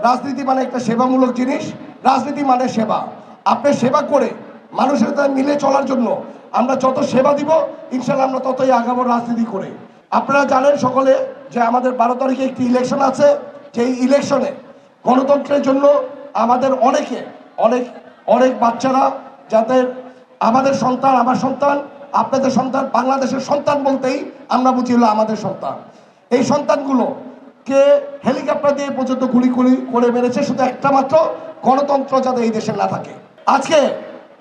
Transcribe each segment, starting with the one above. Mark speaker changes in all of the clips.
Speaker 1: রাজনীতি মানে একটা সেবামূলক জিনিস, রাজনীতি মানে সেবা। আপনি সেবা করে মানুষের সাথে মিলে চলার জন্য আমরা যত সেবা দিব ইনশাল্লাহ আমরা ততই আগাবো রাজনীতি করে। আপনারা জানেন সকলে যে আমাদের 12 তারিখে একটি ইলেকশন আছে, যেই ইলেকশনে গণতন্ত্রের জন্য আমাদের অনেক বাচ্চারা, যাদের আমাদের সন্তান, আমার সন্তান, আপনাদের সন্তান, বাংলাদেশের সন্তান বলতেই আমরা বুঝি হলো আমাদের সন্তান। এই সন্তানগুলোকে হেলিকপ্টার দিয়ে পর্যন্ত গুলি করে মেরেছে শুধু একটা মাত্র গণতন্ত্র যাতে এই দেশে না থাকে। আজকে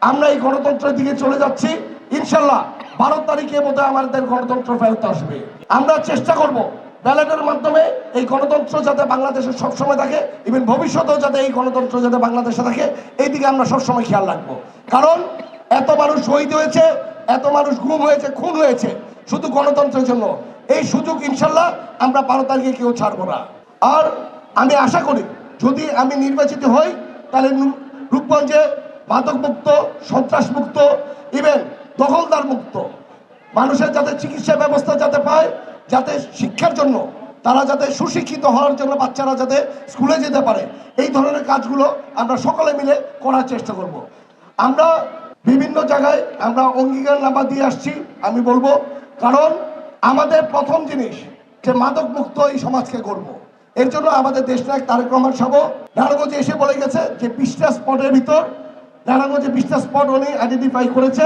Speaker 1: আমরা এই গণতন্ত্রের দিকে চলে যাচ্ছি, ইনশাল্লাহ 12 তারিখে বোধহয় আমাদের গণতন্ত্র ফেরত আসবে। আমরা চেষ্টা করব ব্যালটের মাধ্যমে এই গণতন্ত্র যাতে বাংলাদেশে সবসময় থাকে, ইভেন ভবিষ্যতেও যাতে এই গণতন্ত্র যাতে বাংলাদেশে থাকে, এই দিকে আমরা সবসময় খেয়াল রাখবো। কারণ এত মানুষ শহীদ হয়েছে, এত মানুষ গুম হয়েছে, খুন হয়েছে শুধু গণতন্ত্রের জন্য। এই সুযোগ ইনশাল্লাহ আমরা 12 তারিখে কেউ ছাড়বো না। আর আমি আশা করি যদি আমি নির্বাচিত হই তাহলে রূপগঞ্জে মাদকমুক্ত, সন্ত্রাসমুক্ত, ইভেন দখলদার মুক্ত, মানুষের যাতে চিকিৎসা ব্যবস্থা যাতে পায়, যাতে শিক্ষার জন্য তারা যাতে সুশিক্ষিত হওয়ার জন্য বাচ্চারা যাতে স্কুলে যেতে পারে, এই ধরনের কাজগুলো আমরা সকলে মিলে করার চেষ্টা করব। আমরা বিভিন্ন জায়গায় আমরা অঙ্গীকারনামা দিয়ে আসছি, আমি বলবো, কারণ আমাদের প্রথম জিনিস যে মাদক মুক্ত এই সমাজকে করব। এর জন্য আমাদের দেশনায়ক তারেক রহমান সাহেব নারায়ণগঞ্জে এসে বলে গেছে যে 20টা স্পটের ভিতর নারায়ণগঞ্জে 20টা স্পট উনি আইডেন্টিফাই করেছে।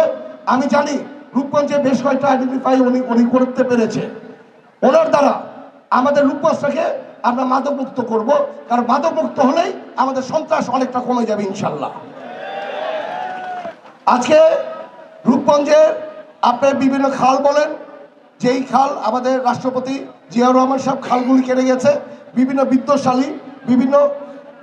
Speaker 1: আমি জানি রূপগঞ্জে বেশ কয়েকটা আইডেন্টিফাই উনি করতে পেরেছে। ওনার দ্বারা আমাদের রূপগঞ্জটাকে আমরা মাদক মুক্ত করব, কারণ মাদক মুক্ত হলেই আমাদের সন্ত্রাস অনেকটা কমে যাবে ইনশাল্লাহ। আজকে রূপগঞ্জের আপনার বিভিন্ন খাল বলেন, যেই খাল আমাদের রাষ্ট্রপতি জিয়াউর রহমান সাহেব খালগুলি কেটে গেছে, বিভিন্ন বিত্তশালী বিভিন্ন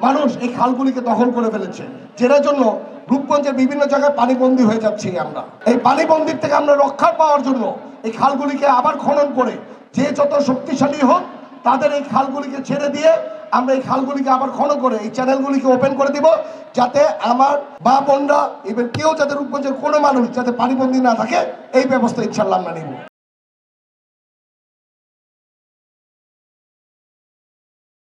Speaker 1: মানুষ এই খালগুলিকে দখল করে ফেলেছে, যেটার জন্য রূপগঞ্জের বিভিন্ন জায়গায় পানিবন্দী হয়ে যাচ্ছি আমরা। এই পানিবন্দির থেকে আমরা রক্ষা পাওয়ার জন্য এই খালগুলিকে আবার খনন করে যে যত শক্তিশালী হোক তাদের এই খালগুলিকে ছেড়ে দিয়ে আমরা এই খালগুলিকে আবার খনন করে এই চ্যানেলগুলিকে ওপেন করে দিব, যাতে আমার বা বোনরা ইভেন কেউ যাতে রূপগঞ্জের কোনো মানুষ যাতে পানিবন্দী না থাকে, এই ব্যবস্থা ইনশাল্লাহ আমরা নিব।